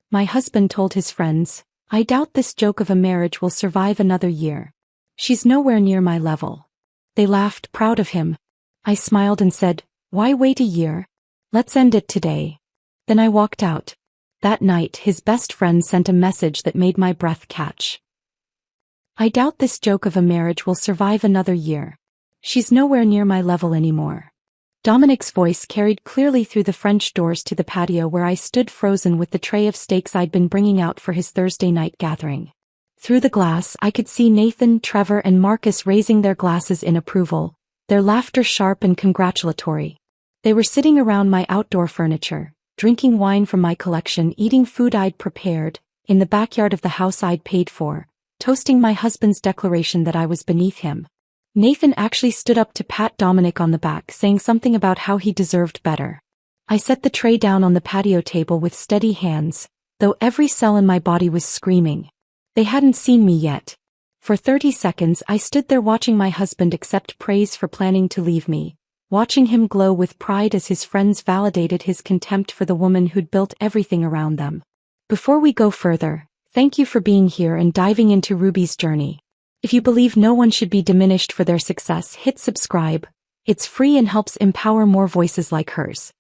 My husband told his friends, "I doubt this joke of a marriage will survive another year. She's nowhere near my level." They laughed, proud of him. I smiled and said, "Why wait a year? Let's end it today." Then I walked out. That night his best friend sent a message that made my breath catch. "I doubt this joke of a marriage will survive another year. She's nowhere near my level anymore." Dominic's voice carried clearly through the French doors to the patio where I stood frozen with the tray of steaks I'd been bringing out for his Thursday night gathering. Through the glass I could see Nathan, Trevor and Marcus raising their glasses in approval, their laughter sharp and congratulatory. They were sitting around my outdoor furniture, drinking wine from my collection, eating food I'd prepared, in the backyard of the house I'd paid for, toasting my husband's declaration that I was beneath him. Nathan actually stood up to pat Dominic on the back, saying something about how he deserved better. I set the tray down on the patio table with steady hands, though every cell in my body was screaming. They hadn't seen me yet. For 30 seconds I stood there watching my husband accept praise for planning to leave me, watching him glow with pride as his friends validated his contempt for the woman who'd built everything around them. Before we go further, thank you for being here and diving into Ruby's journey. If you believe no one should be diminished for their success, hit subscribe. It's free and helps empower more voices like hers.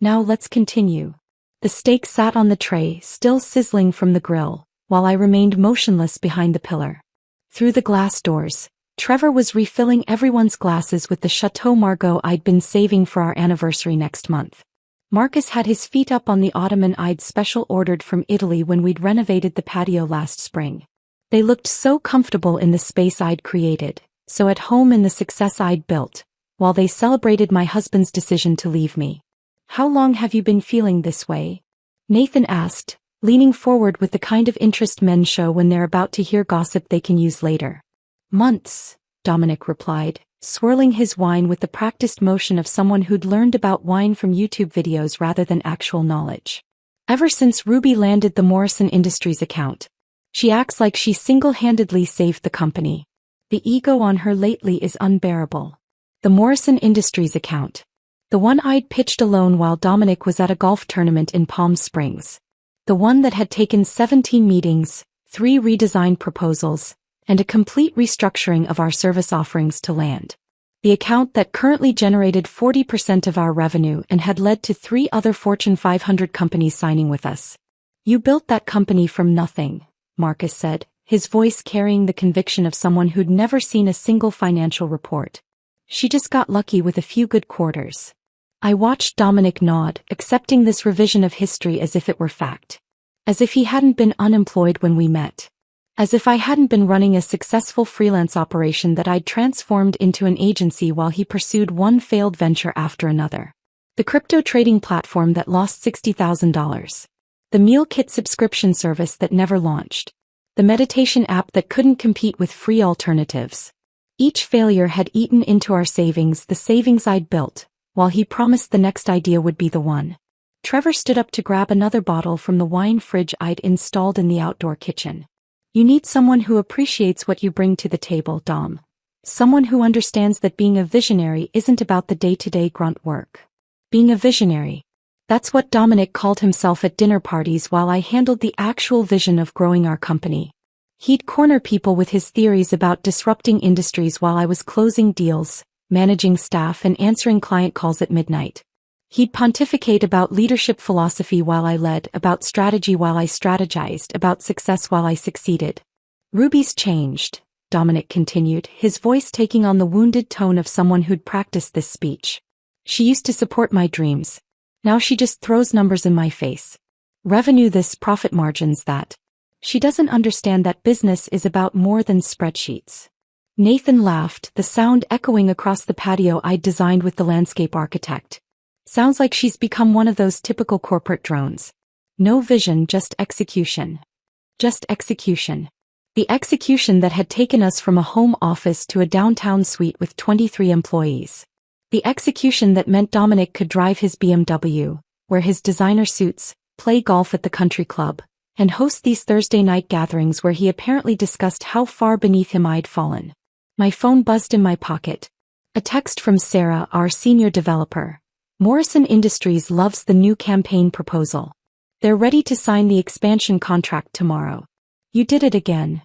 Now let's continue. The steak sat on the tray, still sizzling from the grill, while I remained motionless behind the pillar. Through the glass doors, Trevor was refilling everyone's glasses with the Chateau Margaux I'd been saving for our anniversary next month. Marcus had his feet up on the ottoman I'd special ordered from Italy when we'd renovated the patio last spring. They looked so comfortable in the space I'd created, so at home in the success I'd built, while they celebrated my husband's decision to leave me. "How long have you been feeling this way?" Nathan asked, leaning forward with the kind of interest men show when they're about to hear gossip they can use later. "Months," Dominic replied, swirling his wine with the practiced motion of someone who'd learned about wine from YouTube videos rather than actual knowledge. "Ever since Ruby landed the Morrison Industries account. She acts like she single-handedly saved the company. The ego on her lately is unbearable." The Morrison Industries account. The one I'd pitched alone while Dominic was at a golf tournament in Palm Springs. The one that had taken 17 meetings, 3 redesigned proposals, and a complete restructuring of our service offerings to land. The account that currently generated 40% of our revenue and had led to 3 other Fortune 500 companies signing with us. "You built that company from nothing," Marcus said, his voice carrying the conviction of someone who'd never seen a single financial report. "She just got lucky with a few good quarters." I watched Dominic nod, accepting this revision of history as if it were fact. As if he hadn't been unemployed when we met. As if I hadn't been running a successful freelance operation that I'd transformed into an agency while he pursued one failed venture after another. The crypto trading platform that lost $60,000. The meal kit subscription service that never launched. The meditation app that couldn't compete with free alternatives. Each failure had eaten into our savings, the savings I'd built, while he promised the next idea would be the one. Trevor stood up to grab another bottle from the wine fridge I'd installed in the outdoor kitchen. "You need someone who appreciates what you bring to the table, Dom. Someone who understands that being a visionary isn't about the day-to-day grunt work. Being a visionary. That's what Dominic called himself at dinner parties while I handled the actual vision of growing our company. He'd corner people with his theories about disrupting industries while I was closing deals, managing staff and answering client calls at midnight. He'd pontificate about leadership philosophy while I led, about strategy while I strategized, about success while I succeeded. "Ruby's changed," Dominic continued, his voice taking on the wounded tone of someone who'd practiced this speech. "She used to support my dreams. Now she just throws numbers in my face. Revenue this, profit margins that. She doesn't understand that business is about more than spreadsheets." Nathan laughed, the sound echoing across the patio I'd designed with the landscape architect. "Sounds like she's become one of those typical corporate drones. No vision, just execution. Just execution." The execution that had taken us from a home office to a downtown suite with 23 employees. The execution that meant Dominic could drive his BMW, wear his designer suits, play golf at the country club, and host these Thursday night gatherings where he apparently discussed how far beneath him I'd fallen. My phone buzzed in my pocket. A text from Sarah, our senior developer. "Morrison Industries loves the new campaign proposal. They're ready to sign the expansion contract tomorrow. You did it again.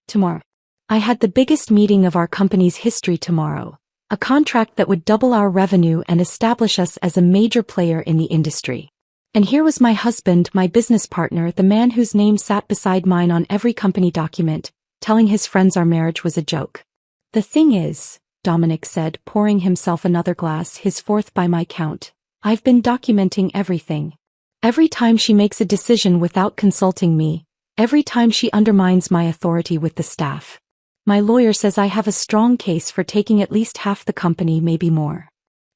Tomorrow. I had the biggest meeting of our company's history tomorrow. A contract that would double our revenue and establish us as a major player in the industry. And here was my husband, my business partner, the man whose name sat beside mine on every company document, telling his friends our marriage was a joke. The thing is, Dominic said, pouring himself another glass, his fourth by my count, I've been documenting everything. Every time she makes a decision without consulting me, every time she undermines my authority with the staff. My lawyer says I have a strong case for taking at least half the company, maybe more.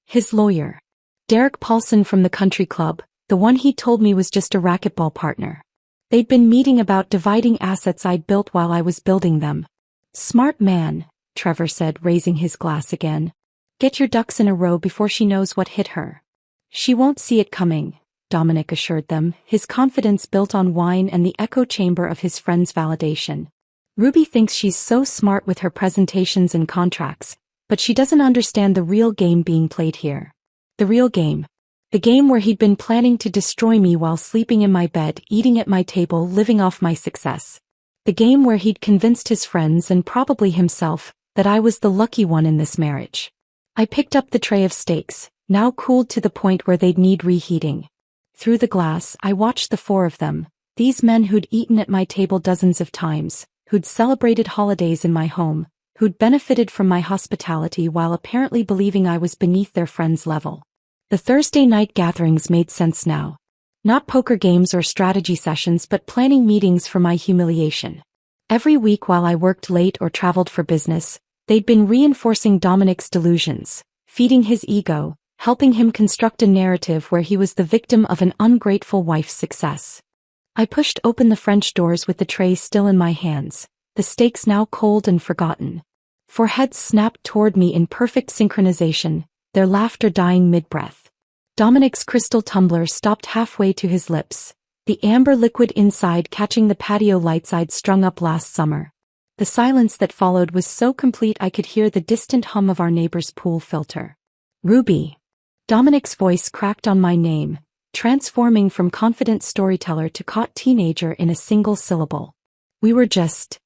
His lawyer. Derek Paulson from the country club, the one he told me was just a racquetball partner. They'd been meeting about dividing assets I'd built while I was building them. Smart man, Trevor said, raising his glass again. Get your ducks in a row before she knows what hit her. She won't see it coming, Dominic assured them, his confidence built on wine and the echo chamber of his friend's validation. Ruby thinks she's so smart with her presentations and contracts, but she doesn't understand the real game being played here. The real game. The game where he'd been planning to destroy me while sleeping in my bed, eating at my table, living off my success. The game where he'd convinced his friends and probably himself that I was the lucky one in this marriage. I picked up the tray of steaks, now cooled to the point where they'd need reheating. Through the glass, I watched the four of them, these men who'd eaten at my table dozens of times, who'd celebrated holidays in my home, who'd benefited from my hospitality while apparently believing I was beneath their friends' level. The Thursday night gatherings made sense now. Not poker games or strategy sessions, but planning meetings for my humiliation. Every week while I worked late or traveled for business, they'd been reinforcing Dominic's delusions, feeding his ego, helping him construct a narrative where he was the victim of an ungrateful wife's success. I pushed open the French doors with the tray still in my hands, the steaks now cold and forgotten. Four heads snapped toward me in perfect synchronization, their laughter dying mid-breath. Dominic's crystal tumbler stopped halfway to his lips, the amber liquid inside catching the patio lights I'd strung up last summer. The silence that followed was so complete I could hear the distant hum of our neighbor's pool filter. Ruby. Dominic's voice cracked on my name, transforming from confident storyteller to caught teenager in a single syllable. We were just...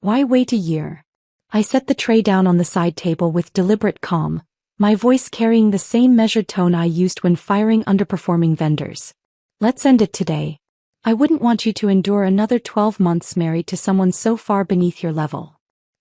Why wait a year? I set the tray down on the side table with deliberate calm, my voice carrying the same measured tone I used when firing underperforming vendors. Let's end it today. I wouldn't want you to endure another 12 months married to someone so far beneath your level.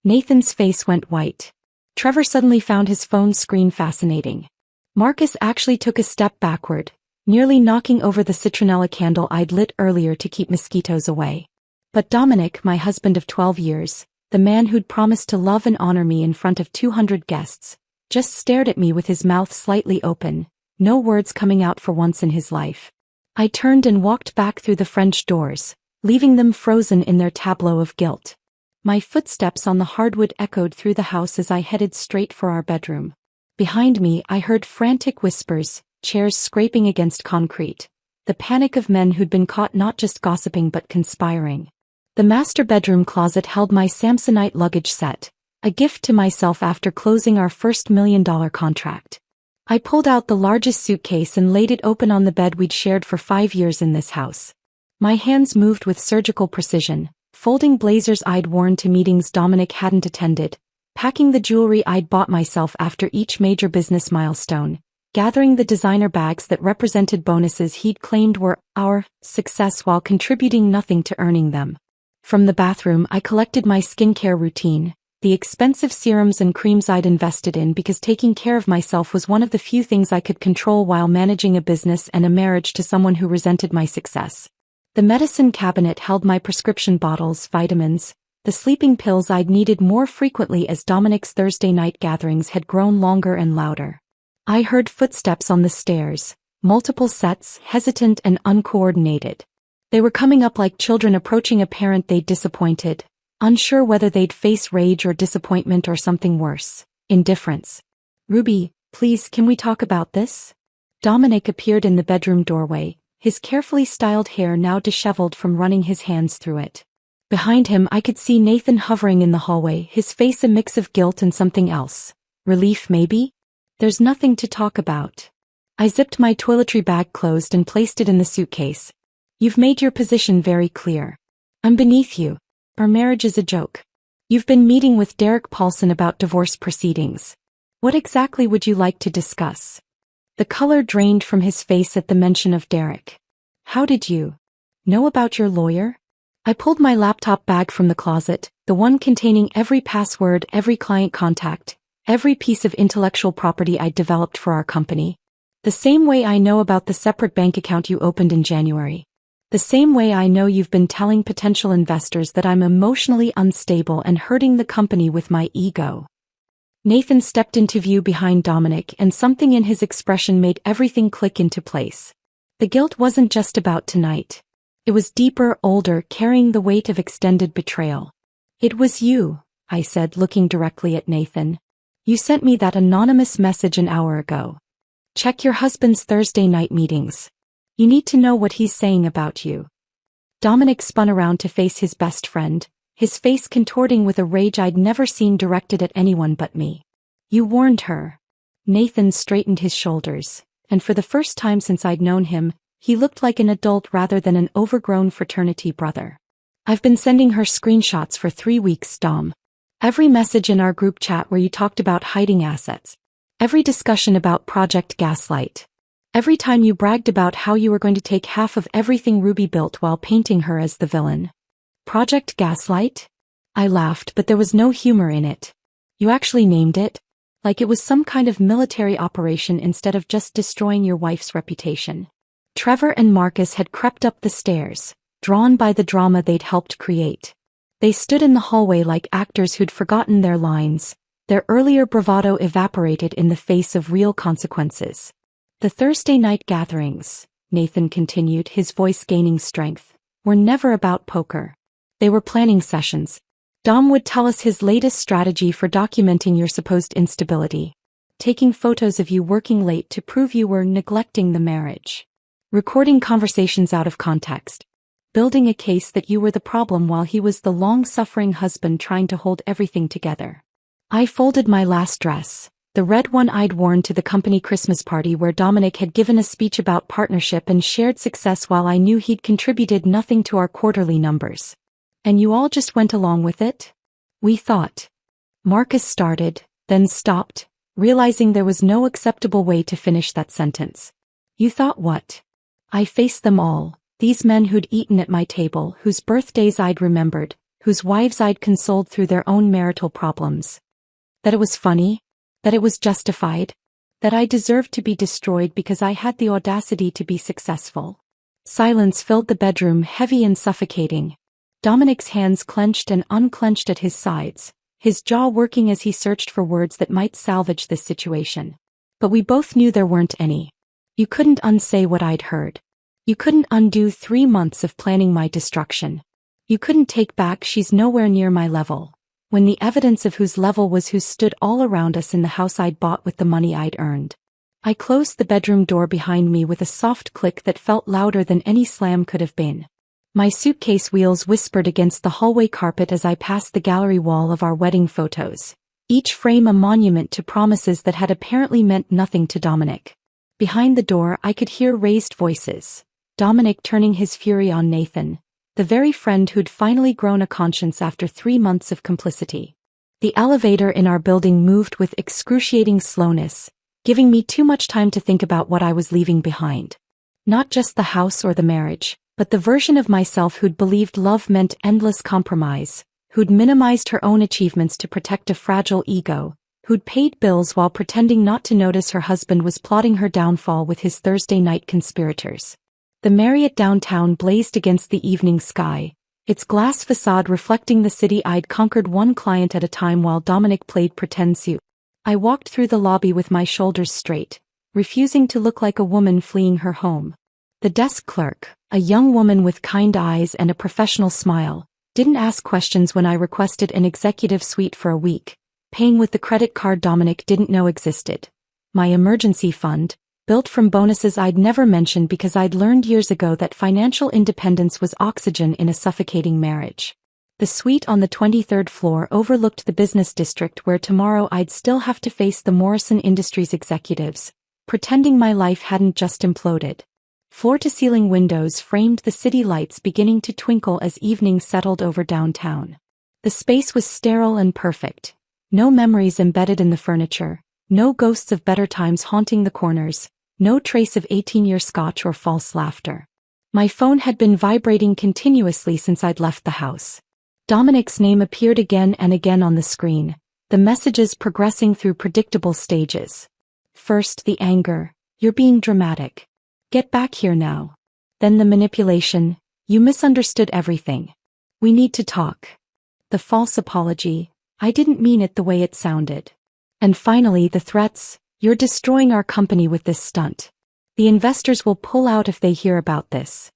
Nathan's face went white. Trevor suddenly found his phone screen fascinating. Marcus actually took a step backward, nearly knocking over the citronella candle I'd lit earlier to keep mosquitoes away. But Dominic, my husband of 12 years, the man who'd promised to love and honor me in front of 200 guests, just stared at me with his mouth slightly open, no words coming out for once in his life. I turned and walked back through the French doors, leaving them frozen in their tableau of guilt. My footsteps on the hardwood echoed through the house as I headed straight for our bedroom. Behind me, I heard frantic whispers, chairs scraping against concrete, the panic of men who'd been caught not just gossiping but conspiring. The master bedroom closet held my Samsonite luggage set, a gift to myself after closing our first $1 million contract. I pulled out the largest suitcase and laid it open on the bed we'd shared for 5 years in this house. My hands moved with surgical precision, folding blazers I'd worn to meetings Dominic hadn't attended, packing the jewelry I'd bought myself after each major business milestone, gathering the designer bags that represented bonuses he'd claimed were our success while contributing nothing to earning them. From the bathroom, I collected my skincare routine, the expensive serums and creams I'd invested in because taking care of myself was one of the few things I could control while managing a business and a marriage to someone who resented my success. The medicine cabinet held my prescription bottles, vitamins, the sleeping pills I'd needed more frequently as Dominic's Thursday night gatherings had grown longer and louder. I heard footsteps on the stairs, multiple sets, hesitant and uncoordinated. They were coming up like children approaching a parent they'd disappointed, unsure whether they'd face rage or disappointment or something worse, indifference. Ruby, please, can we talk about this? Dominic appeared in the bedroom doorway, his carefully styled hair now disheveled from running his hands through it. Behind him I could see Nathan hovering in the hallway, his face a mix of guilt and something else. Relief maybe? There's nothing to talk about. I zipped my toiletry bag closed and placed it in the suitcase. You've made your position very clear. I'm beneath you. Our marriage is a joke. You've been meeting with Derek Paulson about divorce proceedings. What exactly would you like to discuss? The color drained from his face at the mention of Derek. How did you know about your lawyer? I pulled my laptop bag from the closet, the one containing every password, every client contact, every piece of intellectual property I'd developed for our company. The same way I know about the separate bank account you opened in January. The same way I know you've been telling potential investors that I'm emotionally unstable and hurting the company with my ego. Nathan stepped into view behind Dominic, and something in his expression made everything click into place. The guilt wasn't just about tonight. It was deeper, older, carrying the weight of extended betrayal. It was you, I said, looking directly at Nathan. You sent me that anonymous message an hour ago. Check your husband's Thursday night meetings. You need to know what he's saying about you. Dominic spun around to face his best friend, his face contorting with a rage I'd never seen directed at anyone but me. You warned her. Nathan straightened his shoulders, and for the first time since I'd known him, he looked like an adult rather than an overgrown fraternity brother. I've been sending her screenshots for 3 weeks, Dom. Every message in our group chat where you talked about hiding assets. Every discussion about Project Gaslight. Every time you bragged about how you were going to take half of everything Ruby built while painting her as the villain. Project Gaslight? I laughed, but there was no humor in it. You actually named it? Like it was some kind of military operation instead of just destroying your wife's reputation. Trevor and Marcus had crept up the stairs, drawn by the drama they'd helped create. They stood in the hallway like actors who'd forgotten their lines, their earlier bravado evaporated in the face of real consequences. The Thursday night gatherings, Nathan continued, his voice gaining strength, were never about poker. They were planning sessions. Dom would tell us his latest strategy for documenting your supposed instability. Taking photos of you working late to prove you were neglecting the marriage. Recording conversations out of context. Building a case that you were the problem while he was the long-suffering husband trying to hold everything together. I folded my last dress, the red one I'd worn to the company Christmas party where Dominic had given a speech about partnership and shared success while I knew he'd contributed nothing to our quarterly numbers. And you all just went along with it? We thought. Marcus started, then stopped, realizing there was no acceptable way to finish that sentence. You thought what? I faced them all, these men who'd eaten at my table, whose birthdays I'd remembered, whose wives I'd consoled through their own marital problems. That it was funny? That it was justified? That I deserved to be destroyed because I had the audacity to be successful? Silence filled the bedroom, heavy and suffocating. Dominic's hands clenched and unclenched at his sides, his jaw working as he searched for words that might salvage this situation. But we both knew there weren't any. You couldn't unsay what I'd heard. You couldn't undo 3 months of planning my destruction. You couldn't take back she's nowhere near my level, when the evidence of whose level was who stood all around us in the house I'd bought with the money I'd earned. I closed the bedroom door behind me with a soft click that felt louder than any slam could have been. My suitcase wheels whispered against the hallway carpet as I passed the gallery wall of our wedding photos, each frame a monument to promises that had apparently meant nothing to Dominic. Behind the door I could hear raised voices, Dominic turning his fury on Nathan, the very friend who'd finally grown a conscience after 3 months of complicity. The elevator in our building moved with excruciating slowness, giving me too much time to think about what I was leaving behind. Not just the house or the marriage, but the version of myself who'd believed love meant endless compromise, who'd minimized her own achievements to protect a fragile ego, who'd paid bills while pretending not to notice her husband was plotting her downfall with his Thursday night conspirators. The Marriott downtown blazed against the evening sky, its glass facade reflecting the city I'd conquered one client at a time while Dominic played pretend suit. I walked through the lobby with my shoulders straight, refusing to look like a woman fleeing her home. The desk clerk, a young woman with kind eyes and a professional smile, didn't ask questions when I requested an executive suite for a week, paying with the credit card Dominic didn't know existed. My emergency fund, built from bonuses I'd never mentioned because I'd learned years ago that financial independence was oxygen in a suffocating marriage. The suite on the 23rd floor overlooked the business district where tomorrow I'd still have to face the Morrison Industries executives, pretending my life hadn't just imploded. Floor-to-ceiling windows framed the city lights beginning to twinkle as evening settled over downtown. The space was sterile and perfect. No memories embedded in the furniture, no ghosts of better times haunting the corners, no trace of 18-year scotch or false laughter. My phone had been vibrating continuously since I'd left the house. Dominic's name appeared again and again on the screen, the messages progressing through predictable stages. First, the anger, "You're being dramatic. Get back here now." Then the manipulation, "You misunderstood everything. We need to talk." The false apology, "I didn't mean it the way it sounded." And finally the threats, "You're destroying our company with this stunt. The investors will pull out if they hear about this."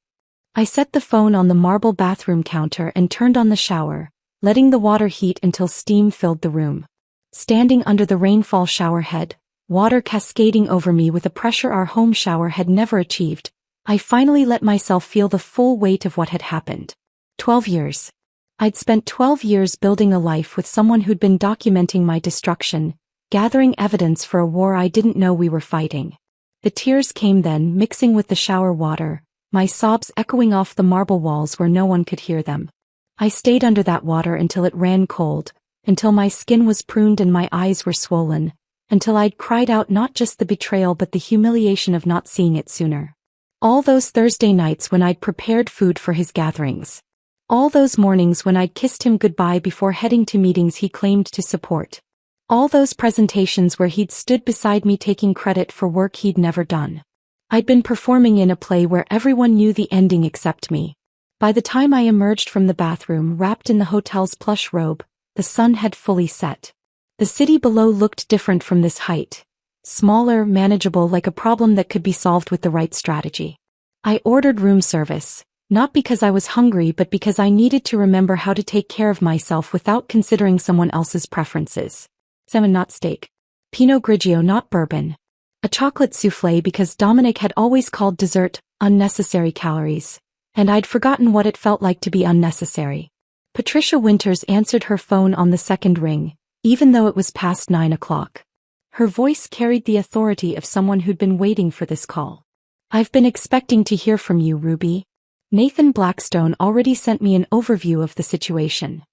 I set the phone on the marble bathroom counter and turned on the shower, letting the water heat until steam filled the room. Standing under the rainfall shower head, water cascading over me with a pressure our home shower had never achieved, I finally let myself feel the full weight of what had happened. 12 years. I'd spent 12 years building a life with someone who'd been documenting my destruction, gathering evidence for a war I didn't know we were fighting. The tears came then, mixing with the shower water, my sobs echoing off the marble walls where no one could hear them. I stayed under that water until it ran cold, until my skin was pruned and my eyes were swollen, until I'd cried out not just the betrayal but the humiliation of not seeing it sooner. All those Thursday nights when I'd prepared food for his gatherings. All those mornings when I'd kissed him goodbye before heading to meetings he claimed to support. All those presentations where he'd stood beside me taking credit for work he'd never done. I'd been performing in a play where everyone knew the ending except me. By the time I emerged from the bathroom wrapped in the hotel's plush robe, the sun had fully set. The city below looked different from this height. Smaller, manageable, like a problem that could be solved with the right strategy. I ordered room service, not because I was hungry but because I needed to remember how to take care of myself without considering someone else's preferences. Salmon, not steak. Pinot Grigio, not bourbon. A chocolate soufflé because Dominic had always called dessert unnecessary calories, and I'd forgotten what it felt like to be unnecessary. Patricia Winters answered her phone on the second ring, even though it was past 9 o'clock. Her voice carried the authority of someone who'd been waiting for this call. "I've been expecting to hear from you, Ruby. Nathan Blackstone already sent me an overview of the situation."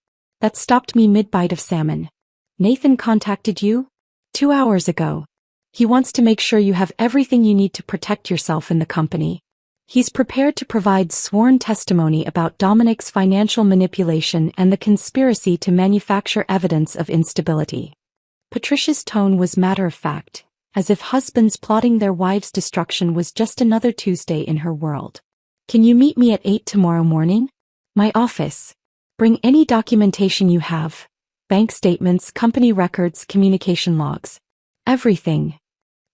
That stopped me mid-bite of salmon. "Nathan contacted you? 2 hours ago. He wants to make sure you have everything you need to protect yourself in the company. He's prepared to provide sworn testimony about Dominic's financial manipulation and the conspiracy to manufacture evidence of instability." Patricia's tone was matter-of-fact, as if husbands plotting their wives' destruction was just another Tuesday in her world. "Can you meet me at 8 tomorrow morning? My office. Bring any documentation you have. Bank statements, company records, communication logs. Everything."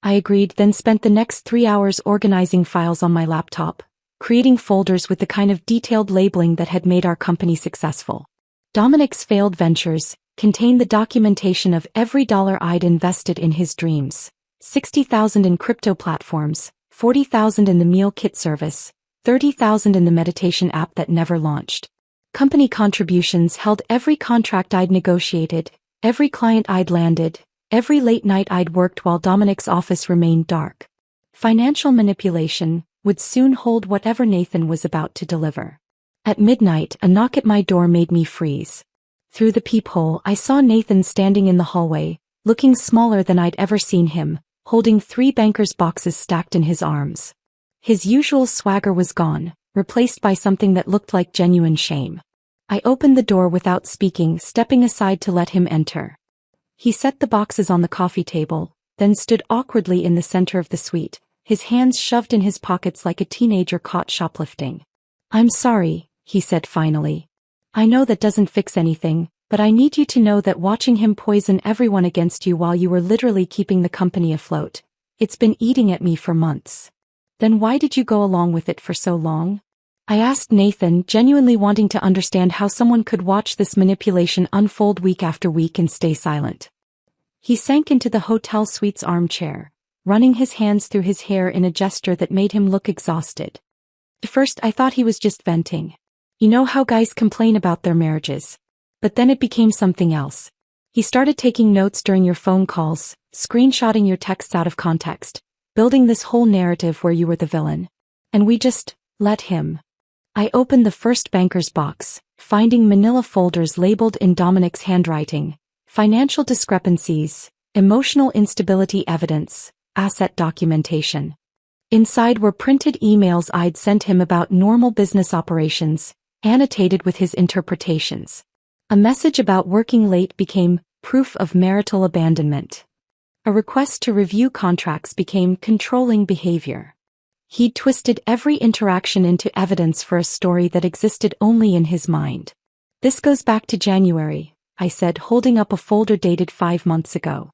I agreed, then spent the next 3 hours organizing files on my laptop, creating folders with the kind of detailed labeling that had made our company successful. Dominic's failed ventures contained the documentation of every dollar I'd invested in his dreams. 60,000 in crypto platforms, 40,000 in the meal kit service, 30,000 in the meditation app that never launched. Company contributions held every contract I'd negotiated, every client I'd landed, every late night I'd worked while Dominic's office remained dark. Financial manipulation would soon hold whatever Nathan was about to deliver. At midnight, a knock at my door made me freeze. Through the peephole, I saw Nathan standing in the hallway, looking smaller than I'd ever seen him, holding 3 banker's boxes stacked in his arms. His usual swagger was gone, replaced by something that looked like genuine shame. I opened the door without speaking, stepping aside to let him enter. He set the boxes on the coffee table, then stood awkwardly in the center of the suite, his hands shoved in his pockets like a teenager caught shoplifting. "I'm sorry," he said finally. "I know that doesn't fix anything, but I need you to know that watching him poison everyone against you while you were literally keeping the company afloat, it's been eating at me for months." "Then why did you go along with it for so long?" I asked Nathan, genuinely wanting to understand how someone could watch this manipulation unfold week after week and stay silent. He sank into the hotel suite's armchair, running his hands through his hair in a gesture that made him look exhausted. "At first I thought he was just venting. You know how guys complain about their marriages. But then it became something else. He started taking notes during your phone calls, screenshotting your texts out of context, building this whole narrative where you were the villain. And we just let him. I opened the first banker's box, finding manila folders labeled in Dominic's handwriting, financial discrepancies, emotional instability evidence, asset documentation. Inside were printed emails I'd sent him about normal business operations, annotated with his interpretations. A message about working late became proof of marital abandonment. A request to review contracts became controlling behavior. He'd twisted every interaction into evidence for a story that existed only in his mind. This goes back to January, I said, holding up a folder dated 5 months ago.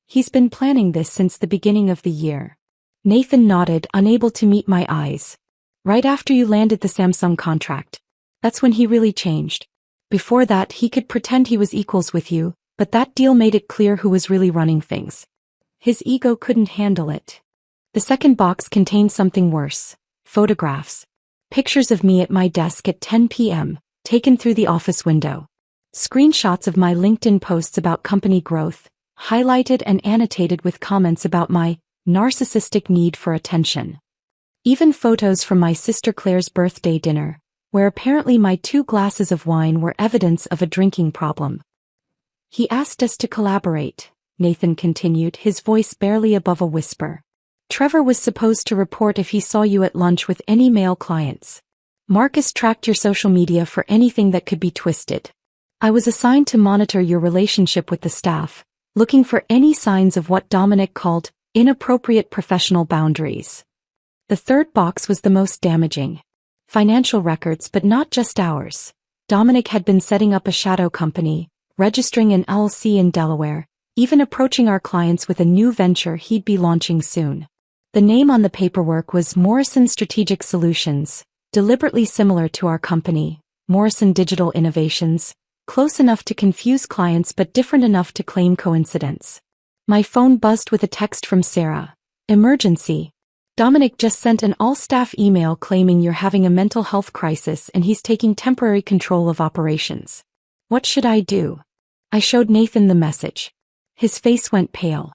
He's been planning this since the beginning of the year. Nathan nodded, unable to meet my eyes. Right after you landed the Samsung contract. That's when he really changed. Before that he could pretend he was equals with you, but that deal made it clear who was really running things. His ego couldn't handle it. The second box contained something worse. Photographs. Pictures of me at my desk at 10 p.m., taken through the office window. Screenshots of my LinkedIn posts about company growth, highlighted and annotated with comments about my narcissistic need for attention. Even photos from my sister Claire's birthday dinner, where apparently my 2 glasses of wine were evidence of a drinking problem. He asked us to collaborate, Nathan continued, his voice barely above a whisper. Trevor was supposed to report if he saw you at lunch with any male clients. Marcus tracked your social media for anything that could be twisted. I was assigned to monitor your relationship with the staff, looking for any signs of what Dominic called inappropriate professional boundaries. The third box was the most damaging. Financial records, but not just ours. Dominic had been setting up a shadow company, registering an LLC in Delaware, even approaching our clients with a new venture he'd be launching soon. The name on the paperwork was Morrison Strategic Solutions, deliberately similar to our company, Morrison Digital Innovations, close enough to confuse clients but different enough to claim coincidence. My phone buzzed with a text from Sarah. Emergency. Dominic just sent an all-staff email claiming you're having a mental health crisis and he's taking temporary control of operations. What should I do? I showed Nathan the message. His face went pale.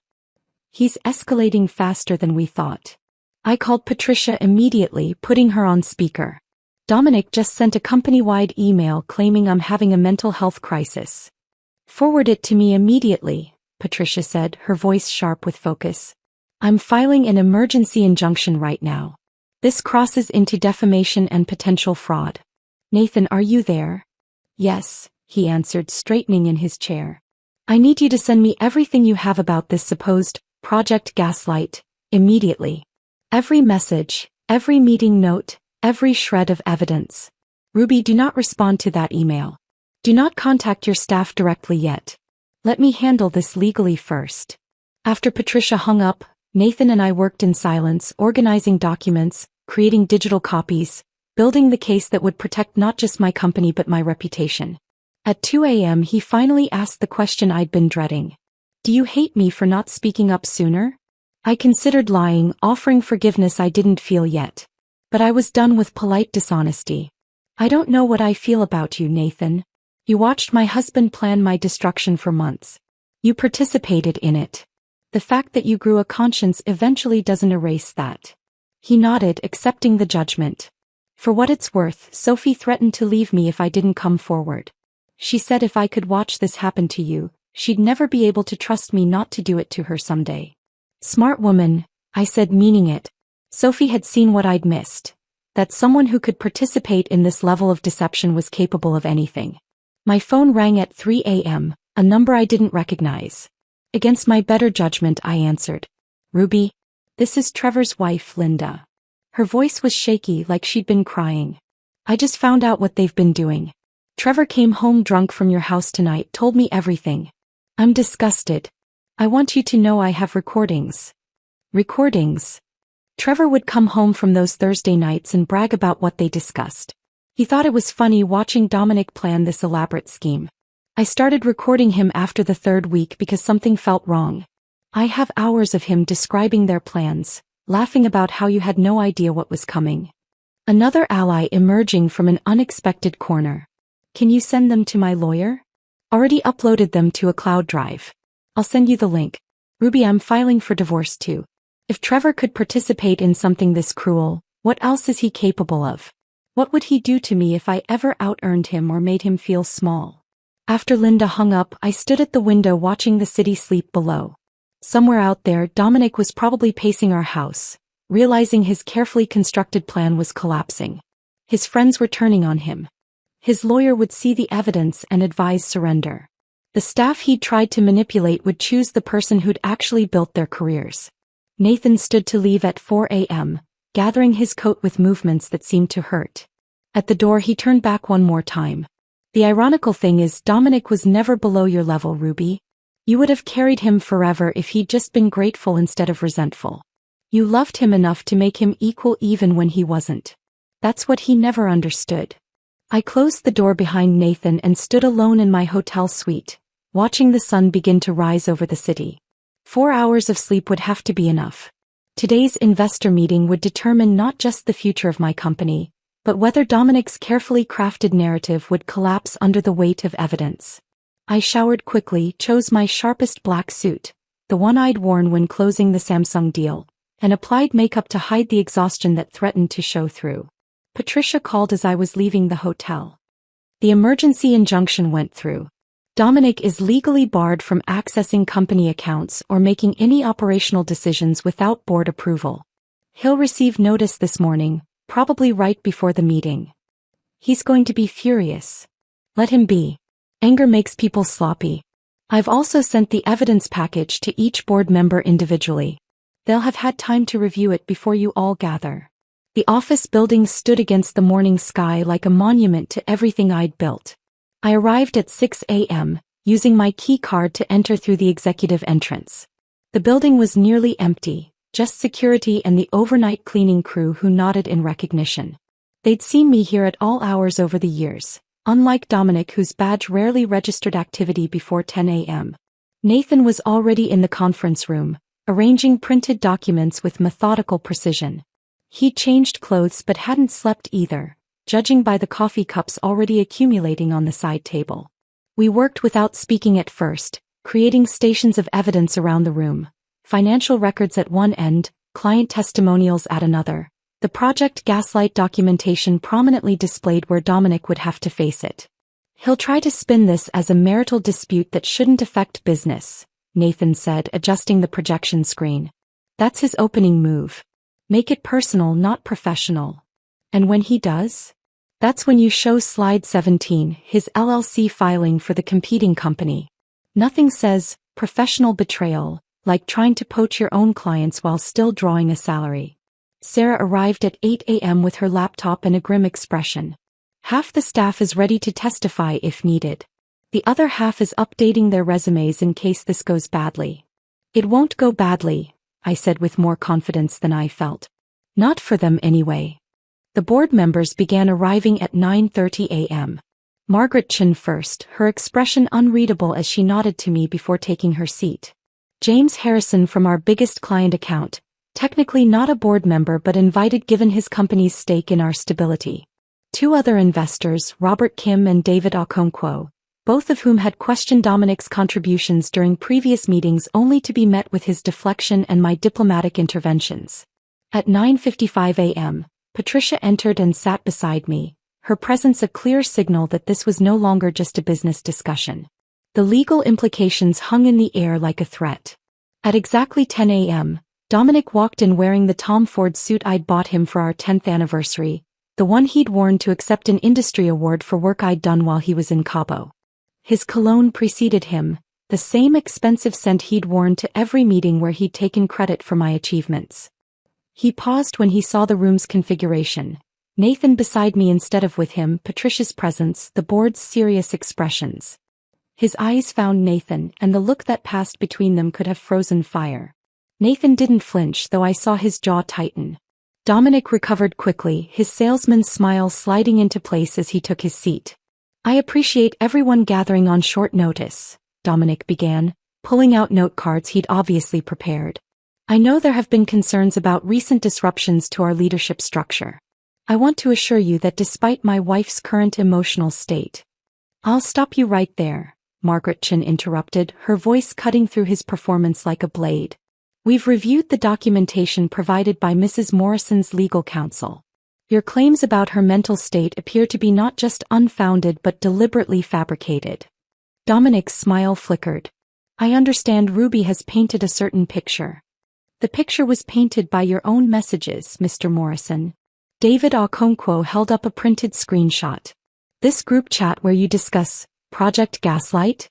He's escalating faster than we thought. I called Patricia immediately, putting her on speaker. Dominic just sent a company-wide email claiming I'm having a mental health crisis. Forward it to me immediately, Patricia said, her voice sharp with focus. I'm filing an emergency injunction right now. This crosses into defamation and potential fraud. Nathan, are you there? Yes, he answered, straightening in his chair. I need you to send me everything you have about this supposed Project Gaslight, immediately. Every message, every meeting note, every shred of evidence. Ruby, do not respond to that email. Do not contact your staff directly yet. Let me handle this legally first. After Patricia hung up, Nathan and I worked in silence, organizing documents, creating digital copies, building the case that would protect not just my company but my reputation. At 2 a.m. he finally asked the question I'd been dreading. Do you hate me for not speaking up sooner? I considered lying, offering forgiveness I didn't feel yet. But I was done with polite dishonesty. I don't know what I feel about you, Nathan. You watched my husband plan my destruction for months. You participated in it. The fact that you grew a conscience eventually doesn't erase that. He nodded, accepting the judgment. For what it's worth, Sophie threatened to leave me if I didn't come forward. She said if I could watch this happen to you, she'd never be able to trust me not to do it to her someday. Smart woman, I said, meaning it. Sophie had seen what I'd missed. That someone who could participate in this level of deception was capable of anything. My phone rang at 3 a.m., a number I didn't recognize. Against my better judgment, I answered. Ruby, this is Trevor's wife, Linda. Her voice was shaky, like she'd been crying. I just found out what they've been doing. Trevor came home drunk from your house tonight, told me everything. I'm disgusted. I want you to know I have recordings. Recordings? Trevor would come home from those Thursday nights and brag about what they discussed. He thought it was funny watching Dominic plan this elaborate scheme. I started recording him after the 3rd week because something felt wrong. I have hours of him describing their plans, laughing about how you had no idea what was coming. Another ally emerging from an unexpected corner. Can you send them to my lawyer? Already uploaded them to a cloud drive. I'll send you the link. Ruby, I'm filing for divorce too. If Trevor could participate in something this cruel, What else is he capable of? What would he do to me if I ever out-earned him or made him feel small? After Linda hung up, I stood at the window watching the city sleep below. Somewhere out there, Dominic was probably pacing our house, realizing his carefully constructed plan was collapsing. His friends were turning on him. His lawyer would see the evidence and advise surrender. The staff he'd tried to manipulate would choose the person who'd actually built their careers. Nathan stood to leave at 4 a.m., gathering his coat with movements that seemed to hurt. At the door he turned back one more time. The ironical thing is, Dominic was never below your level, Ruby. You would have carried him forever if he'd just been grateful instead of resentful. You loved him enough to make him equal even when he wasn't. That's what he never understood. I closed the door behind Nathan and stood alone in my hotel suite, watching the sun begin to rise over the city. 4 hours of sleep would have to be enough. Today's investor meeting would determine not just the future of my company, but whether Dominic's carefully crafted narrative would collapse under the weight of evidence. I showered quickly, chose my sharpest black suit, the one I'd worn when closing the Samsung deal, and applied makeup to hide the exhaustion that threatened to show through. Patricia called as I was leaving the hotel. The emergency injunction went through. Dominic is legally barred from accessing company accounts or making any operational decisions without board approval. He'll receive notice this morning, probably right before the meeting. He's going to be furious. Let him be. Anger makes people sloppy. I've also sent the evidence package to each board member individually. They'll have had time to review it before you all gather. The office building stood against the morning sky like a monument to everything I'd built. I arrived at 6 a.m., using my key card to enter through the executive entrance. The building was nearly empty, just security and the overnight cleaning crew who nodded in recognition. They'd seen me here at all hours over the years, unlike Dominic, whose badge rarely registered activity before 10 a.m. Nathan was already in the conference room, arranging printed documents with methodical precision. He'd changed clothes but hadn't slept either, judging by the coffee cups already accumulating on the side table. We worked without speaking at first, creating stations of evidence around the room, financial records at one end, client testimonials at another, the Project Gaslight documentation prominently displayed where Dominic would have to face it. He'll try to spin this as a marital dispute that shouldn't affect business, Nathan said, adjusting the projection screen. That's his opening move. Make it personal, not professional. And when he does? That's when you show slide 17, his LLC filing for the competing company. Nothing says professional betrayal like trying to poach your own clients while still drawing a salary. Sarah arrived at 8 a.m. with her laptop and a grim expression. Half the staff is ready to testify if needed. The other half is updating their resumes in case this goes badly. It won't go badly, I said with more confidence than I felt. Not for them anyway. The board members began arriving at 9:30 a.m. Margaret Chin first, her expression unreadable as she nodded to me before taking her seat. James Harrison from our biggest client account, technically not a board member but invited given his company's stake in our stability. 2 other investors, Robert Kim and David Okonkwo, both of whom had questioned Dominic's contributions during previous meetings only to be met with his deflection and my diplomatic interventions. At 9:55 a.m., Patricia entered and sat beside me, her presence a clear signal that this was no longer just a business discussion. The legal implications hung in the air like a threat. At exactly 10 a.m., Dominic walked in wearing the Tom Ford suit I'd bought him for our 10th anniversary, the one he'd worn to accept an industry award for work I'd done while he was in Cabo. His cologne preceded him, the same expensive scent he'd worn to every meeting where he'd taken credit for my achievements. He paused when he saw the room's configuration. Nathan beside me instead of with him, Patricia's presence, the board's serious expressions. His eyes found Nathan, and the look that passed between them could have frozen fire. Nathan didn't flinch, though I saw his jaw tighten. Dominic recovered quickly, his salesman's smile sliding into place as he took his seat. I appreciate everyone gathering on short notice, Dominic began, pulling out note cards he'd obviously prepared. I know there have been concerns about recent disruptions to our leadership structure. I want to assure you that despite my wife's current emotional state. I'll stop you right there, Margaret Chin interrupted, her voice cutting through his performance like a blade. We've reviewed the documentation provided by Mrs. Morrison's legal counsel. Your claims about her mental state appear to be not just unfounded but deliberately fabricated. Dominic's smile flickered. I understand Ruby has painted a certain picture. The picture was painted by your own messages, Mr. Morrison. David Okonkwo held up a printed screenshot. This group chat where you discuss Project Gaslight?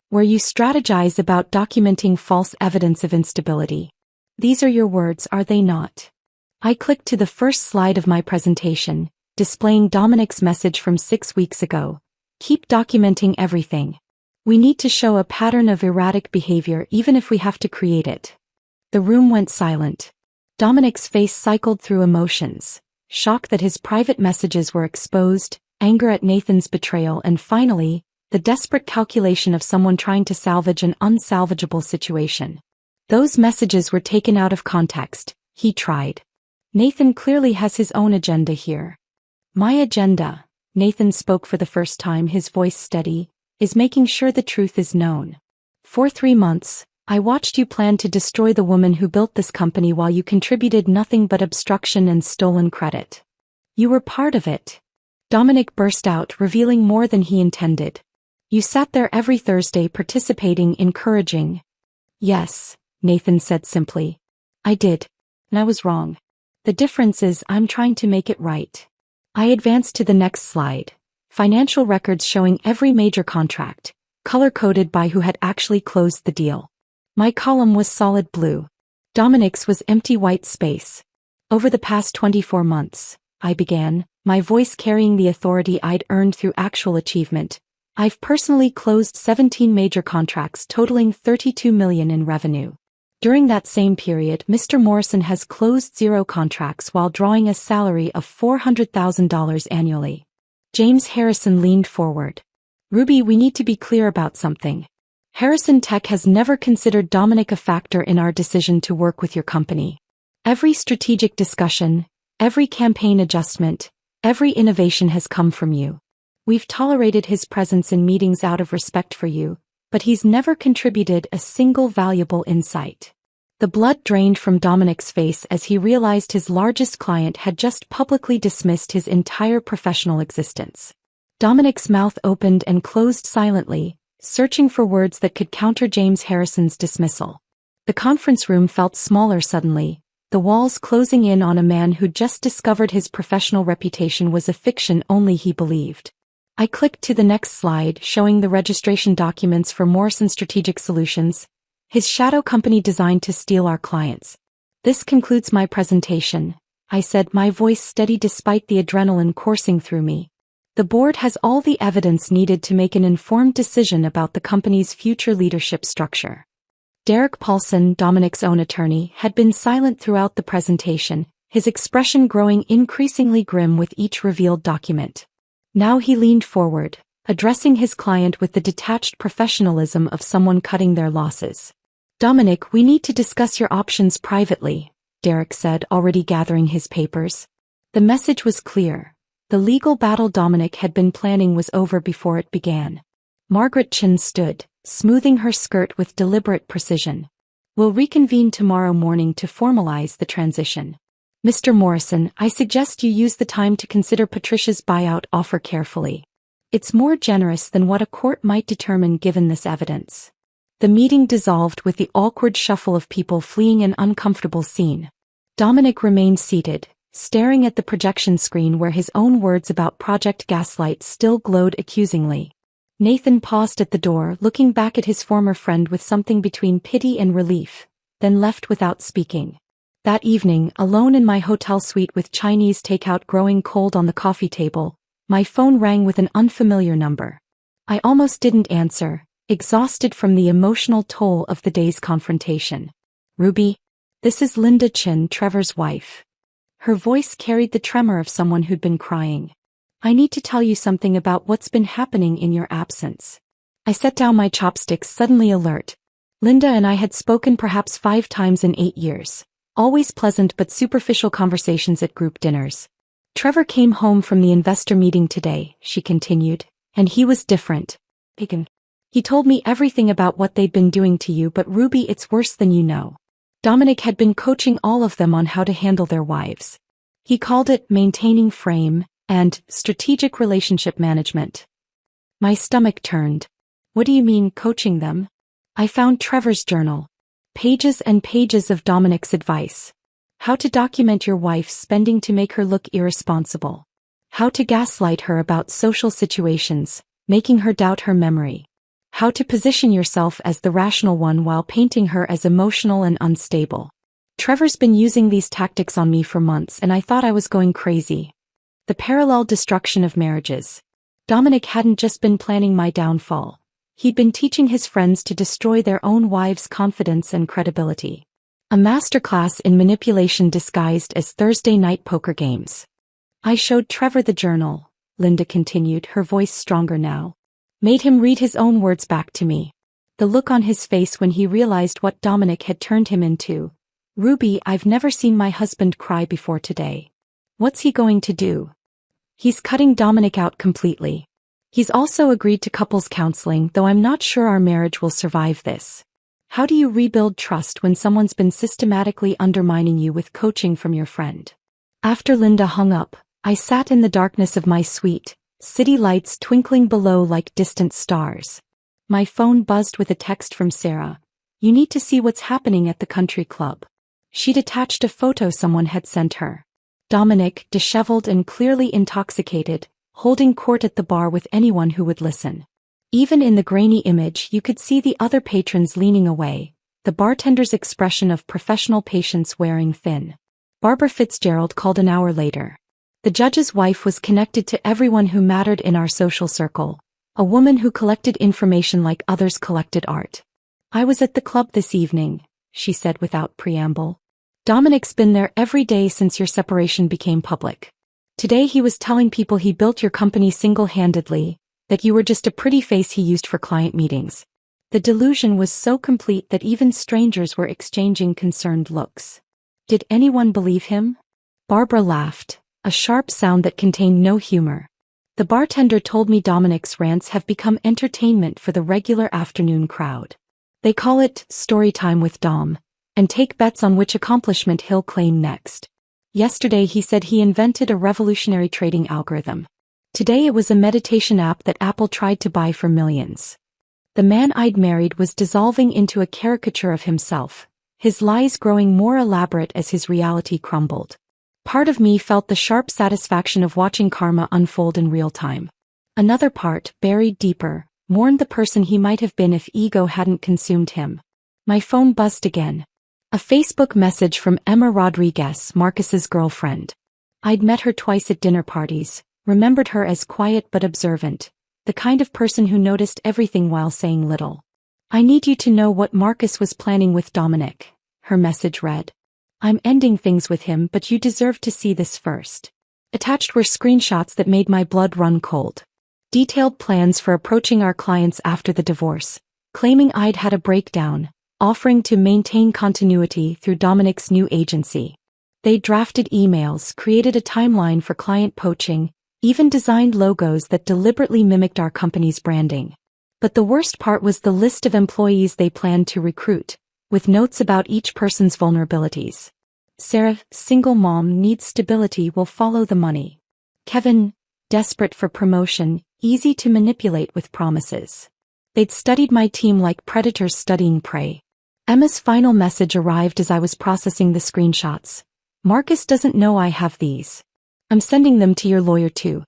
Where you strategize about documenting false evidence of instability. These are your words, are they not? I clicked to the first slide of my presentation, displaying Dominic's message from 6 weeks ago. Keep documenting everything. We need to show a pattern of erratic behavior even if we have to create it. The room went silent. Dominic's face cycled through emotions. Shock that his private messages were exposed, anger at Nathan's betrayal, and finally, the desperate calculation of someone trying to salvage an unsalvageable situation. Those messages were taken out of context, he tried. Nathan clearly has his own agenda here. My agenda, Nathan spoke for the first time, his voice steady, is making sure the truth is known. For 3 months, I watched you plan to destroy the woman who built this company while you contributed nothing but obstruction and stolen credit. You were part of it. Dominic burst out, revealing more than he intended. You sat there every Thursday participating, encouraging. Yes, Nathan said simply. I did. And I was wrong. The difference is I'm trying to make it right. I advanced to the next slide. Financial records showing every major contract, color-coded by who had actually closed the deal. My column was solid blue. Dominic's was empty white space. Over the past 24 months, I began, my voice carrying the authority I'd earned through actual achievement. I've personally closed 17 major contracts totaling $32 million in revenue. During that same period, Mr. Morrison has closed 0 contracts while drawing a salary of $400,000 annually. James Harrison leaned forward. Ruby, we need to be clear about something. Harrison Tech has never considered Dominic a factor in our decision to work with your company. Every strategic discussion, every campaign adjustment, every innovation has come from you. We've tolerated his presence in meetings out of respect for you, but he's never contributed a single valuable insight. The blood drained from Dominic's face as he realized his largest client had just publicly dismissed his entire professional existence. Dominic's mouth opened and closed silently, searching for words that could counter James Harrison's dismissal. The conference room felt smaller suddenly, the walls closing in on a man who'd just discovered his professional reputation was a fiction only he believed. I clicked to the next slide showing the registration documents for Morrison Strategic Solutions, his shadow company designed to steal our clients. This concludes my presentation, I said, my voice steady despite the adrenaline coursing through me. The board has all the evidence needed to make an informed decision about the company's future leadership structure. Derek Paulson, Dominic's own attorney, had been silent throughout the presentation, his expression growing increasingly grim with each revealed document. Now he leaned forward, addressing his client with the detached professionalism of someone cutting their losses. Dominic, we need to discuss your options privately, Derek said, already gathering his papers. The message was clear. The legal battle Dominic had been planning was over before it began. Margaret Chin stood, smoothing her skirt with deliberate precision. We'll reconvene tomorrow morning to formalize the transition. Mr. Morrison, I suggest you use the time to consider Patricia's buyout offer carefully. It's more generous than what a court might determine given this evidence. The meeting dissolved with the awkward shuffle of people fleeing an uncomfortable scene. Dominic remained seated, staring at the projection screen where his own words about Project Gaslight still glowed accusingly. Nathan paused at the door, looking back at his former friend with something between pity and relief, then left without speaking. That evening, alone in my hotel suite with Chinese takeout growing cold on the coffee table, my phone rang with an unfamiliar number. I almost didn't answer, exhausted from the emotional toll of the day's confrontation. Ruby? This is Linda Chin, Trevor's wife. Her voice carried the tremor of someone who'd been crying. I need to tell you something about what's been happening in your absence. I set down my chopsticks, suddenly alert. Linda and I had spoken perhaps 5 times in 8 years. Always pleasant but superficial conversations at group dinners. Trevor came home from the investor meeting today, she continued, and he was different. He told me everything about what they'd been doing to you, but Ruby, it's worse than you know. Dominic had been coaching all of them on how to handle their wives. He called it maintaining frame and strategic relationship management. My stomach turned. What do you mean, coaching them? I found Trevor's journal. Pages and pages of Dominic's advice. How to document your wife's spending to make her look irresponsible. How to gaslight her about social situations, making her doubt her memory. How to position yourself as the rational one while painting her as emotional and unstable. Trevor's been using these tactics on me for months and I thought I was going crazy. The parallel destruction of marriages. Dominic hadn't just been planning my downfall. He'd been teaching his friends to destroy their own wives' confidence and credibility. A masterclass in manipulation disguised as Thursday night poker games. I showed Trevor the journal, Linda continued, her voice stronger now. Made him read his own words back to me. The look on his face when he realized what Dominic had turned him into. Ruby, I've never seen my husband cry before today. What's he going to do? He's cutting Dominic out completely. He's also agreed to couples counseling, though I'm not sure our marriage will survive this. How do you rebuild trust when someone's been systematically undermining you with coaching from your friend? After Linda hung up, I sat in the darkness of my suite, city lights twinkling below like distant stars. My phone buzzed with a text from Sarah. You need to see what's happening at the country club. She'd attached a photo someone had sent her. Dominic, disheveled and clearly intoxicated, holding court at the bar with anyone who would listen. Even in the grainy image you could see the other patrons leaning away, the bartender's expression of professional patience wearing thin. Barbara Fitzgerald called an hour later. The judge's wife was connected to everyone who mattered in our social circle, a woman who collected information like others collected art. I was at the club this evening, she said without preamble. Dominic's been there every day since your separation became public. Today he was telling people he built your company single-handedly, that you were just a pretty face he used for client meetings. The delusion was so complete that even strangers were exchanging concerned looks. Did anyone believe him? Barbara laughed, a sharp sound that contained no humor. The bartender told me Dominic's rants have become entertainment for the regular afternoon crowd. They call it story time with Dom, and take bets on which accomplishment he'll claim next. Yesterday he said he invented a revolutionary trading algorithm. Today it was a meditation app that Apple tried to buy for millions. The man I'd married was dissolving into a caricature of himself, his lies growing more elaborate as his reality crumbled. Part of me felt the sharp satisfaction of watching karma unfold in real time. Another part, buried deeper, mourned the person he might have been if ego hadn't consumed him. My phone buzzed again. A Facebook message from Emma Rodriguez, Marcus's girlfriend. I'd met her twice at dinner parties, remembered her as quiet but observant, the kind of person who noticed everything while saying little. I need you to know what Marcus was planning with Dominic, her message read. I'm ending things with him, but you deserve to see this first. Attached were screenshots that made my blood run cold. Detailed plans for approaching our clients after the divorce, claiming I'd had a breakdown, offering to maintain continuity through Dominic's new agency. They drafted emails, created a timeline for client poaching, even designed logos that deliberately mimicked our company's branding. But the worst part was the list of employees they planned to recruit, with notes about each person's vulnerabilities. Sarah, single mom, needs stability, will follow the money. Kevin, desperate for promotion, easy to manipulate with promises. They'd studied my team like predators studying prey. Emma's final message arrived as I was processing the screenshots. Marcus doesn't know I have these. I'm sending them to your lawyer too.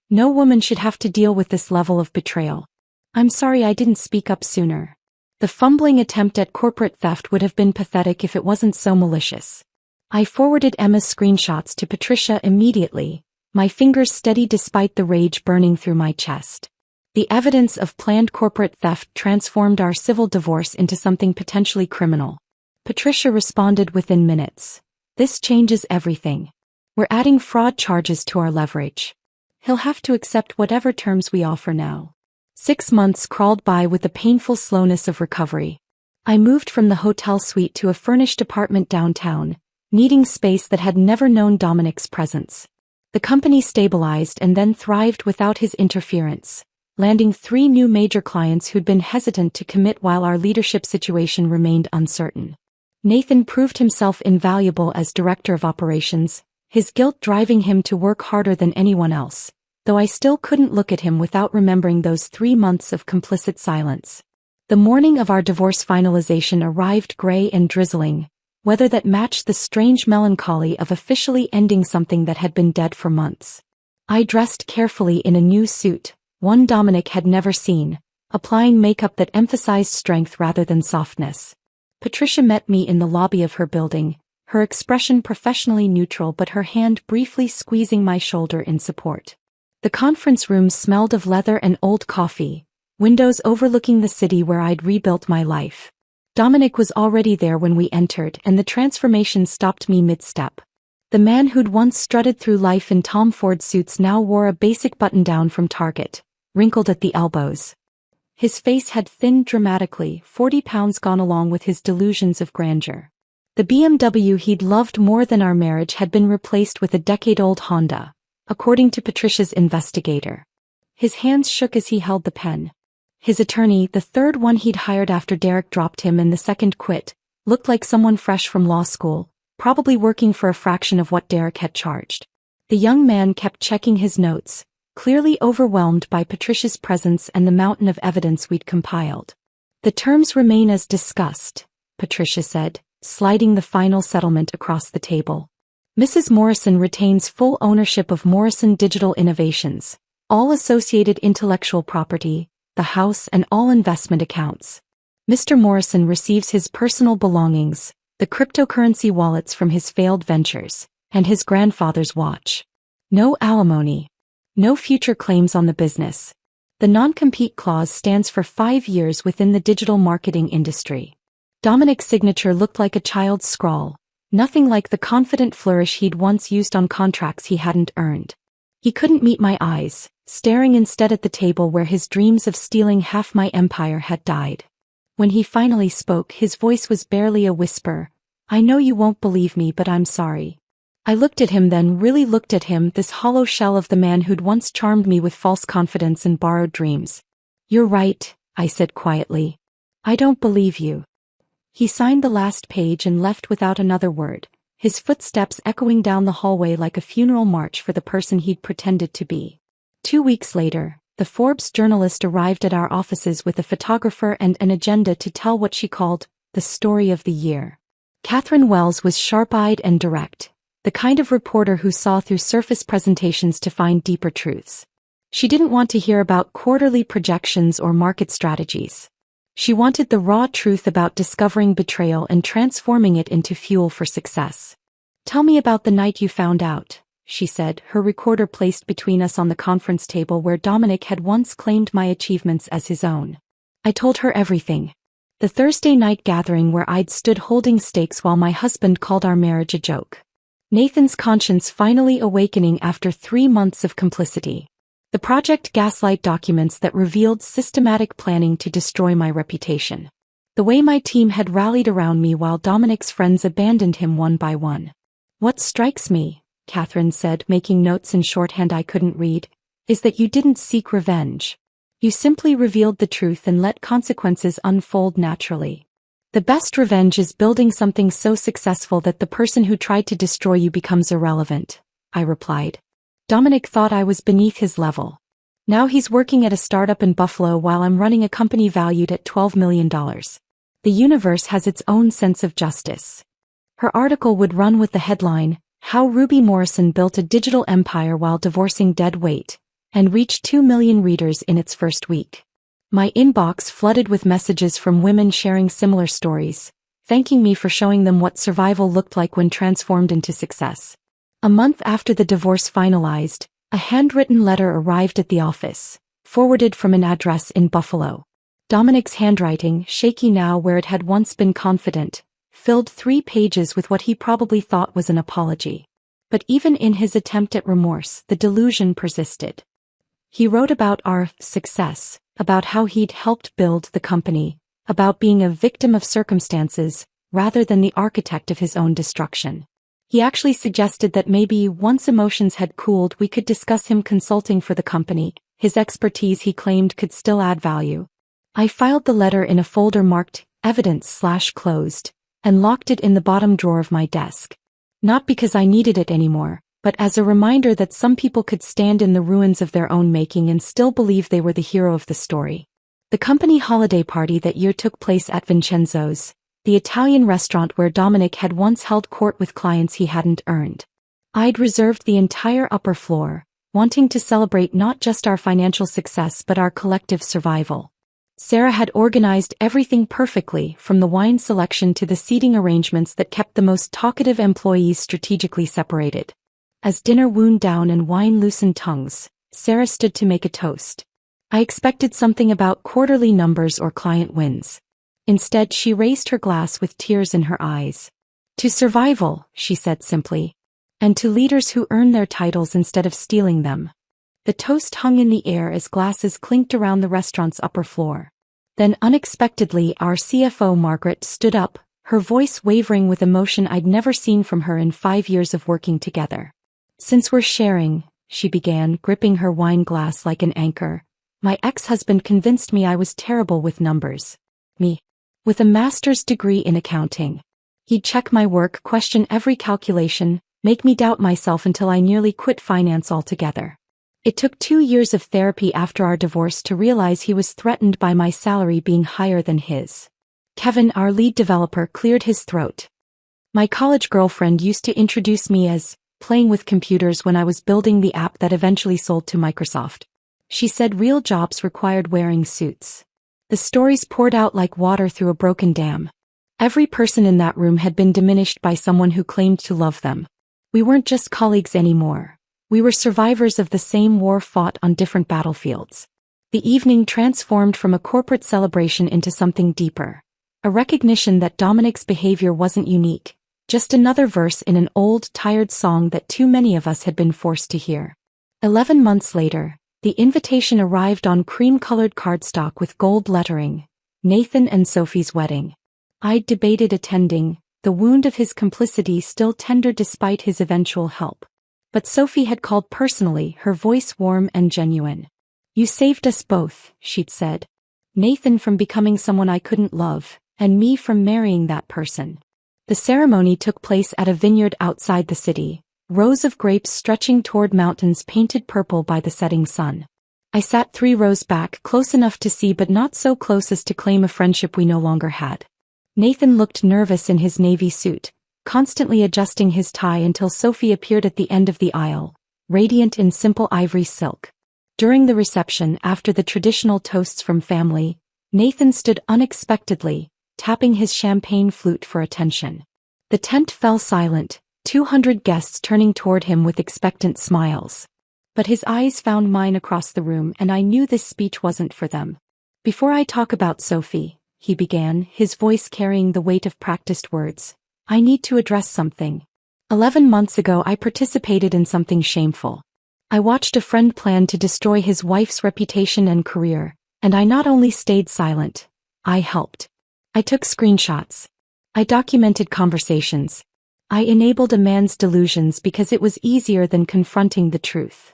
No woman should have to deal with this level of betrayal. I'm sorry I didn't speak up sooner. The fumbling attempt at corporate theft would have been pathetic if it wasn't so malicious. I forwarded Emma's screenshots to Patricia immediately, my fingers steady despite the rage burning through my chest. The evidence of planned corporate theft transformed our civil divorce into something potentially criminal. Patricia responded within minutes. This changes everything. We're adding fraud charges to our leverage. He'll have to accept whatever terms we offer now. 6 months crawled by with the painful slowness of recovery. I moved from the hotel suite to a furnished apartment downtown, needing space that had never known Dominic's presence. The company stabilized and then thrived without his interference, landing 3 new major clients who'd been hesitant to commit while our leadership situation remained uncertain. Nathan proved himself invaluable as director of operations, his guilt driving him to work harder than anyone else, though I still couldn't look at him without remembering those 3 months of complicit silence. The morning of our divorce finalization arrived gray and drizzling, weather that matched the strange melancholy of officially ending something that had been dead for months. I dressed carefully in a new suit, one Dominic had never seen, applying makeup that emphasized strength rather than softness. Patricia met me in the lobby of her building, her expression professionally neutral but her hand briefly squeezing my shoulder in support. The conference room smelled of leather and old coffee, windows overlooking the city where I'd rebuilt my life. Dominic was already there when we entered and the transformation stopped me mid-step. The man who'd once strutted through life in Tom Ford suits now wore a basic button-down from Target, wrinkled at the elbows. His face had thinned dramatically, 40 pounds gone along with his delusions of grandeur. The BMW he'd loved more than our marriage had been replaced with a decade-old Honda, according to Patricia's investigator. His hands shook as he held the pen. His attorney, the third one he'd hired after Derek dropped him and the second quit, looked like someone fresh from law school, probably working for a fraction of what Derek had charged. The young man kept checking his notes, clearly overwhelmed by Patricia's presence and the mountain of evidence we'd compiled. "The terms remain as discussed," Patricia said, sliding the final settlement across the table. "Mrs. Morrison retains full ownership of Morrison Digital Innovations, all associated intellectual property, the house and all investment accounts. Mr. Morrison receives his personal belongings, the cryptocurrency wallets from his failed ventures, and his grandfather's watch. No alimony. No future claims on the business. The non-compete clause stands for 5 years within the digital marketing industry." Dominic's signature looked like a child's scrawl, nothing like the confident flourish he'd once used on contracts he hadn't earned. He couldn't meet my eyes, staring instead at the table where his dreams of stealing half my empire had died. When he finally spoke, his voice was barely a whisper. "I know you won't believe me, but I'm sorry." I looked at him, then really looked at him, this hollow shell of the man who'd once charmed me with false confidence and borrowed dreams. "You're right," I said quietly. "I don't believe you." He signed the last page and left without another word, his footsteps echoing down the hallway like a funeral march for the person he'd pretended to be. 2 weeks later, the Forbes journalist arrived at our offices with a photographer and an agenda to tell what she called the story of the year. Catherine Wells was sharp-eyed and direct, the kind of reporter who saw through surface presentations to find deeper truths. She didn't want to hear about quarterly projections or market strategies. She wanted the raw truth about discovering betrayal and transforming it into fuel for success. "Tell me about the night you found out," she said, her recorder placed between us on the conference table where Dominic had once claimed my achievements as his own. I told her everything. The Thursday night gathering where I'd stood holding stakes while my husband called our marriage a joke. Nathan's conscience finally awakening after 3 months of complicity. The Project Gaslight documents that revealed systematic planning to destroy my reputation. The way my team had rallied around me while Dominic's friends abandoned him one by one. "What strikes me," Catherine said, making notes in shorthand I couldn't read, "is that you didn't seek revenge. You simply revealed the truth and let consequences unfold naturally. The best revenge is building something so successful that the person who tried to destroy you becomes irrelevant," I replied. Dominic thought I was beneath his level. Now he's working at a startup in Buffalo while I'm running a company valued at $12 million. The universe has its own sense of justice. Her article would run with the headline, "How Ruby Morrison Built a Digital Empire While Divorcing Dead Weight," and reached 2 million readers in its first week. My inbox flooded with messages from women sharing similar stories, thanking me for showing them what survival looked like when transformed into success. A month after the divorce finalized, a handwritten letter arrived at the office, forwarded from an address in Buffalo. Dominic's handwriting, shaky now where it had once been confident, filled 3 pages with what he probably thought was an apology. But even in his attempt at remorse, the delusion persisted. He wrote about our success, about how he'd helped build the company, about being a victim of circumstances, rather than the architect of his own destruction. He actually suggested that maybe once emotions had cooled we could discuss him consulting for the company. His expertise he claimed could still add value. I filed the letter in a folder marked evidence/closed, and locked it in the bottom drawer of my desk. Not because I needed it anymore, but as a reminder that some people could stand in the ruins of their own making and still believe they were the hero of the story. The company holiday party that year took place at Vincenzo's, the Italian restaurant where Dominic had once held court with clients he hadn't earned. I'd reserved the entire upper floor, wanting to celebrate not just our financial success but our collective survival. Sarah had organized everything perfectly, from the wine selection to the seating arrangements that kept the most talkative employees strategically separated. As dinner wound down and wine loosened tongues, Sarah stood to make a toast. I expected something about quarterly numbers or client wins. Instead, she raised her glass with tears in her eyes. To survival, she said simply. And to leaders who earn their titles instead of stealing them. The toast hung in the air as glasses clinked around the restaurant's upper floor. Then unexpectedly, our CFO Margaret stood up, her voice wavering with emotion I'd never seen from her in 5 years of working together. Since we're sharing, she began, gripping her wine glass like an anchor, my ex-husband convinced me I was terrible with numbers. Me. With a master's degree in accounting. He'd check my work, question every calculation, make me doubt myself until I nearly quit finance altogether. It took 2 years of therapy after our divorce to realize he was threatened by my salary being higher than his. Kevin, our lead developer, cleared his throat. My college girlfriend used to introduce me as playing with computers when I was building the app that eventually sold to Microsoft. She said real jobs required wearing suits. The stories poured out like water through a broken dam. Every person in that room had been diminished by someone who claimed to love them. We weren't just colleagues anymore. We were survivors of the same war fought on different battlefields. The evening transformed from a corporate celebration into something deeper. A recognition that Dominic's behavior wasn't unique. Just another verse in an old, tired song that too many of us had been forced to hear. 11 months later, the invitation arrived on cream-colored cardstock with gold lettering. Nathan and Sophie's wedding. I'd debated attending, the wound of his complicity still tender despite his eventual help. But Sophie had called personally, her voice warm and genuine. You saved us both, she'd said. Nathan from becoming someone I couldn't love, and me from marrying that person. The ceremony took place at a vineyard outside the city, rows of grapes stretching toward mountains painted purple by the setting sun. I sat 3 rows back, close enough to see but not so close as to claim a friendship we no longer had. Nathan looked nervous in his navy suit, constantly adjusting his tie until Sophie appeared at the end of the aisle, radiant in simple ivory silk. During the reception, after the traditional toasts from family, Nathan stood unexpectedly, tapping his champagne flute for attention. The tent fell silent, 200 guests turning toward him with expectant smiles. But his eyes found mine across the room and I knew this speech wasn't for them. Before I talk about Sophie, he began, his voice carrying the weight of practiced words, I need to address something. 11 months ago I participated in something shameful. I watched a friend plan to destroy his wife's reputation and career, and I not only stayed silent, I helped. I took screenshots. I documented conversations. I enabled a man's delusions because it was easier than confronting the truth.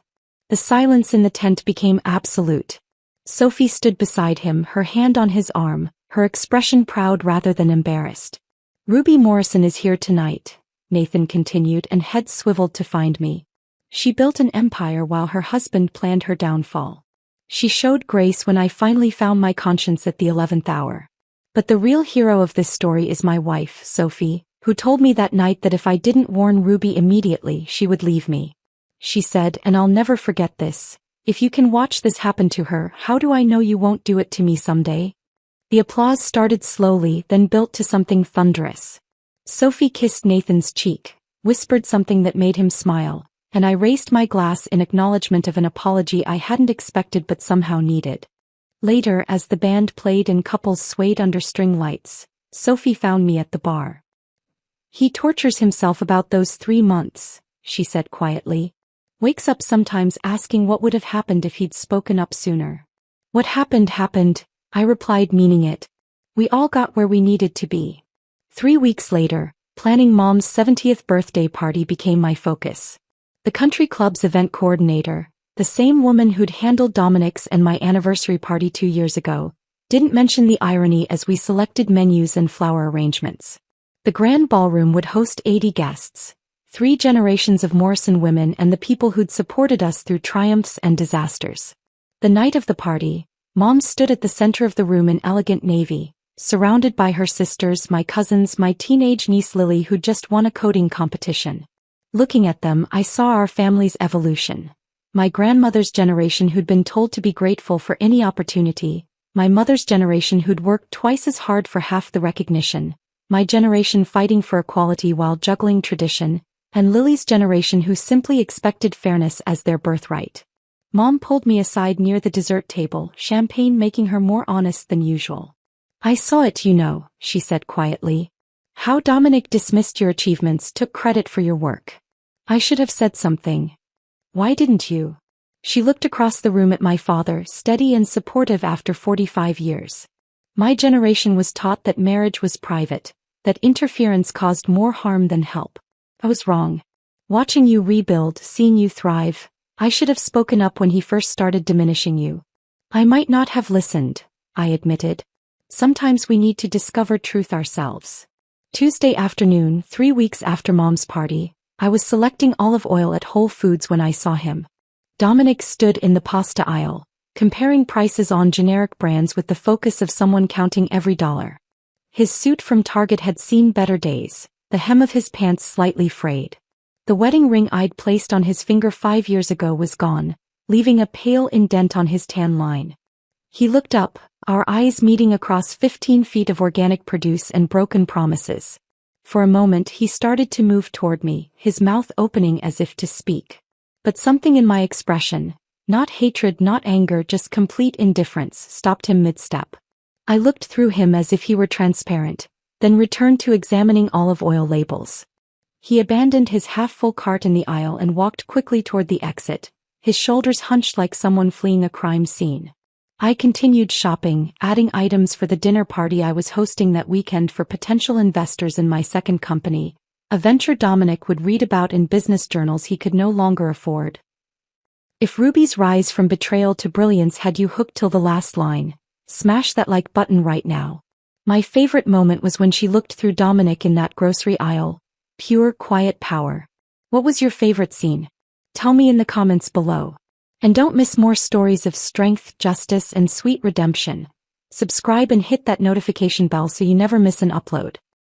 The silence in the tent became absolute. Sophie stood beside him, her hand on his arm, her expression proud rather than embarrassed. Ruby Morrison is here tonight, Nathan continued, and head swiveled to find me. She built an empire while her husband planned her downfall. She showed grace when I finally found my conscience at the 11th hour. But the real hero of this story is my wife, Sophie, who told me that night that if I didn't warn Ruby immediately, she would leave me. She said, and I'll never forget this, if you can watch this happen to her, how do I know you won't do it to me someday? The applause started slowly, then built to something thunderous. Sophie kissed Nathan's cheek, whispered something that made him smile, and I raised my glass in acknowledgement of an apology I hadn't expected but somehow needed. Later, as the band played and couples swayed under string lights, Sophie found me at the bar. He tortures himself about those 3 months, she said quietly. Wakes up sometimes asking what would have happened if he'd spoken up sooner. What happened happened, I replied, meaning it. We all got where we needed to be. 3 weeks later, planning Mom's 70th birthday party became my focus. The country club's event coordinator, the same woman who'd handled Dominic's and my anniversary party 2 years ago, didn't mention the irony as we selected menus and flower arrangements. The grand ballroom would host 80 guests, 3 generations of Morrison women and the people who'd supported us through triumphs and disasters. The night of the party, Mom stood at the center of the room in elegant navy, surrounded by her sisters, my cousins, my teenage niece Lily who'd just won a coding competition. Looking at them, I saw our family's evolution. My grandmother's generation who'd been told to be grateful for any opportunity, my mother's generation who'd worked twice as hard for half the recognition, my generation fighting for equality while juggling tradition, and Lily's generation who simply expected fairness as their birthright. Mom pulled me aside near the dessert table, champagne making her more honest than usual. "I saw it, you know," she said quietly. "How Dominic dismissed your achievements, took credit for your work. I should have said something. Why didn't you?" She looked across the room at my father, steady and supportive after 45 years. "My generation was taught that marriage was private, that interference caused more harm than help. I was wrong. Watching you rebuild, seeing you thrive, I should have spoken up when he first started diminishing you. I might not have listened," I admitted. "Sometimes we need to discover truth ourselves." Tuesday afternoon, 3 weeks after Mom's party, I was selecting olive oil at Whole Foods when I saw him. Dominic stood in the pasta aisle, comparing prices on generic brands with the focus of someone counting every dollar. His suit from Target had seen better days, the hem of his pants slightly frayed. The wedding ring I'd placed on his finger 5 years ago was gone, leaving a pale indent on his tan line. He looked up, our eyes meeting across 15 feet of organic produce and broken promises. For a moment he started to move toward me, his mouth opening as if to speak. But something in my expression, not hatred, not anger, just complete indifference, stopped him mid-step. I looked through him as if he were transparent, then returned to examining olive oil labels. He abandoned his half-full cart in the aisle and walked quickly toward the exit, his shoulders hunched like someone fleeing a crime scene. I continued shopping, adding items for the dinner party I was hosting that weekend for potential investors in my second company, a venture Dominic would read about in business journals he could no longer afford. If Ruby's rise from betrayal to brilliance had you hooked till the last line, smash that like button right now. My favorite moment was when she looked through Dominic in that grocery aisle. Pure, quiet power. What was your favorite scene? Tell me in the comments below. And don't miss more stories of strength, justice, and sweet redemption. Subscribe and hit that notification bell so you never miss an upload.